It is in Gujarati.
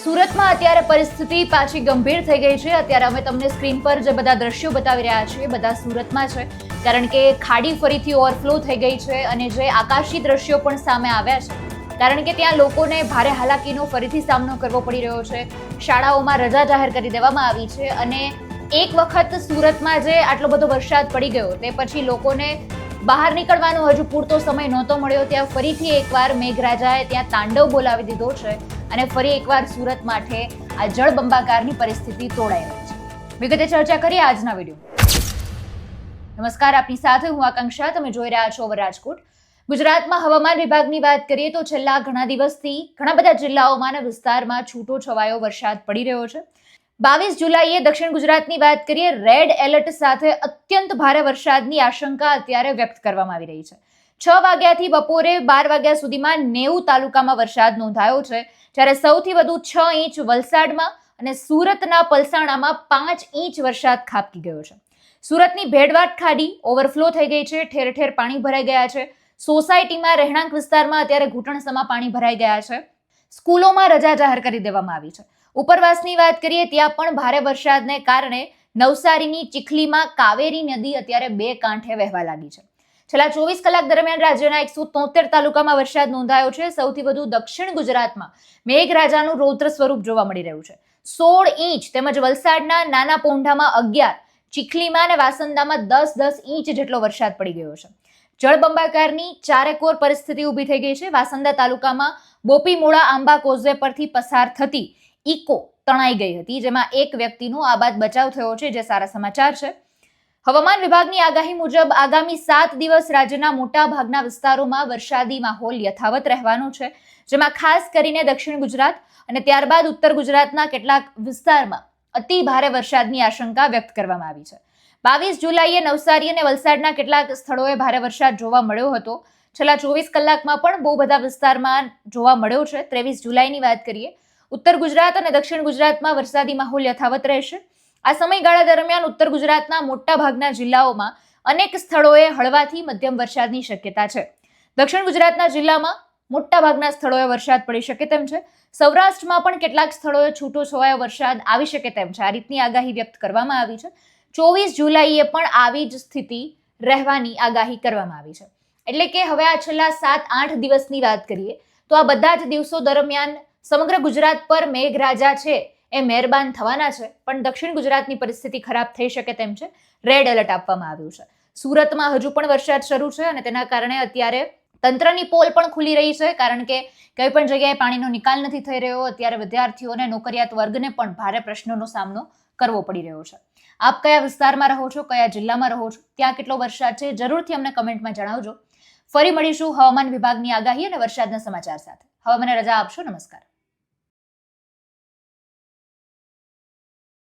સુરતમાં અત્યારે પરિસ્થિતિ પાછી ગંભીર થઈ ગઈ છે। અત્યારે અમે તમને સ્ક્રીન પર જે બધા દ્રશ્યો બતાવી રહ્યા છીએ બધા સુરતમાં છે, કારણ કે ખાડી ફરીથી ઓવરફ્લો થઈ ગઈ છે અને જે આકાશી દ્રશ્યો પણ સામે આવ્યા છે, કારણ કે ત્યાં લોકોને ભારે હાલાકીનો ફરીથી સામનો કરવો પડી રહ્યો છે। શાળાઓમાં રજા જાહેર કરી દેવામાં આવી છે અને એક વખત સુરતમાં જે આટલો બધો વરસાદ પડી ગયો તે પછી લોકોને બહાર નીકળવાનો હજુ પૂરતો સમય નહોતો મળ્યો, ત્યાં ફરીથી એકવાર મેઘરાજાએ ત્યાં તાંડવ બોલાવી દીધો છે અને ફરી એકવાર સુરત માટે આ જળબંબાકારની પરિસ્થિતિ તોડાઈ રહી છે। વિગતે ચર્ચા કરીએ આજના વિડીયો। નમસ્કાર, આપની સાથે હું આકાંક્ષા, તમે જોઈ રહ્યા છો રાજકોટ। ગુજરાતમાં હવામાન વિભાગની વાત કરીએ તો છેલ્લા ઘણા દિવસથી ઘણા બધા જિલ્લાઓમાં અને વિસ્તારમાં છૂટો છવાયો વરસાદ પડી રહ્યો છે। 22 જુલાઈએ દક્ષિણ ગુજરાતની વાત કરીએ, રેડ એલર્ટ સાથે અત્યંત ભારે વરસાદની આશંકા અત્યારે વ્યક્ત કરવામાં આવી રહી છે। 6 વાગ્યાથી બપોરે 12 વાગ્યા સુધીમાં 90 તાલુકામાં વરસાદ નોંધાયો છે, જ્યારે સૌથી વધુ 6 ઇંચ વલસાડમાં અને સુરતના પલસાણામાં 5 ઇંચ વરસાદ ખાબકી ગયો છે। સુરતની ભેડવાટ ખાડી ઓવરફ્લો થઈ ગઈ છે, ઠેર ઠેર પાણી ભરાઈ ગયા છે। સોસાયટીમાં રહેણાંક વિસ્તારમાં અત્યારે ઘૂંટણસમાં પાણી ભરાઈ ગયા છે। સ્કૂલોમાં રજા જાહેર કરી દેવામાં આવી છે। ઉપરવાસની વાત કરીએ, ત્યાં પણ ભારે વરસાદને કારણે નવસારીની ચીખલીમાં કાવેરી નદી અત્યારે 2 કાંઠે વહેવા લાગી છે। છેલ્લા 24 કલાક દરમિયાન રાજ્યના 173 તાલુકામાં વરસાદ નોંધાયો છે। સૌથી વધુ દક્ષિણ ગુજરાતમાં મેઘરાજાનું રૌદ્ર સ્વરૂપ જોવા મળી રહ્યું છે। 16 ઇંચ તેમજ વલસાડના નાના પોંઢામાં 11, ચીખલીમાં અને વાસંદામાં 10 ઇંચ જેટલો વરસાદ પડી ગયો છે। જળબંબાકારની ચારેકોર પરિસ્થિતિ ઊભી થઈ ગઈ છે। વાસંદા તાલુકામાં બોપીમોળા આંબા કોઝવે પરથી પસાર થતી ઇકો તણાઈ ગઈ હતી, જેમાં એક વ્યક્તિનો આબાદ બચાવ થયો છે, જે સારા સમાચાર છે। હવામાન વિભાગની આગાહી મુજબ આગામી 7 દિવસ રાજ્યના મોટા ભાગના વિસ્તારોમાં વરસાદી માહોલ યથાવત રહેવાનો છે, જેમાં ખાસ કરીને દક્ષિણ ગુજરાત અને ત્યારબાદ ઉત્તર ગુજરાતના કેટલાક વિસ્તારમાં અતિ ભારે વરસાદની આશંકા વ્યક્ત કરવામાં આવી છે। 22 જુલાઈએ નવસારી અને વલસાડના કેટલાક સ્થળોએ ભારે વરસાદ જોવા મળ્યો હતો। છેલ્લા 24 કલાકમાં પણ બહુ બધા વિસ્તારમાં જોવા મળ્યો છે। 23 જુલાઈની વાત કરીએ, ઉત્તર ગુજરાત અને દક્ષિણ ગુજરાતમાં વરસાદી માહોલ યથાવત રહેશે। આ સમયગાળા દરમિયાન ઉત્તર ગુજરાતના મોટા ભાગના જિલ્લાઓમાં અનેક સ્થળોએ હળવાથી મધ્યમ વરસાદની શક્યતા છે। દક્ષિણ ગુજરાતના જિલ્લામાં મોટા ભાગના સ્થળોએ વરસાદ પડી શકે તેમ છે। સૌરાષ્ટ્રમાં પણ કેટલાક સ્થળોએ છૂટો છવાયો વરસાદ આવી શકે તેમ છે। આ રીતની આગાહી વ્યક્ત કરવામાં આવી છે। 24 જુલાઈએ પણ આવી જ સ્થિતિ રહેવાની આગાહી કરવામાં આવી છે। એટલે કે હવે આ છેલ્લા 7-8 દિવસની વાત કરીએ તો આ બધા જ દિવસો દરમિયાન સમગ્ર ગુજરાત પર મેઘરાજા છે એ મહેરબાન થવાના છે, પણ દક્ષિણ ગુજરાતની પરિસ્થિતિ ખરાબ થઈ શકે તેમ છે। રેડ એલર્ટ આપવામાં આવ્યું છે। સુરતમાં હજુ પણ વરસાદ શરૂ છે અને તેના કારણે અત્યારે તંત્રની પોલ પણ ખુલી રહી છે, કારણ કે કઈ પણ જગ્યાએ પાણીનો નિકાલ નથી થઈ રહ્યો। અત્યારે વિદ્યાર્થીઓને, નોકરિયાત વર્ગને પણ ભારે પ્રશ્નોનો સામનો કરવો પડી રહ્યો છે। આપ કયા વિસ્તારમાં રહો છો, કયા જિલ્લામાં રહો છો, ત્યાં કેટલો વરસાદ છે, જરૂરથી અમને કમેન્ટમાં જણાવજો। ફરી મળીશું હવામાન વિભાગની આગાહી અને વરસાદના સમાચાર સાથે। હવે મને રજા આપશો। નમસ્કાર।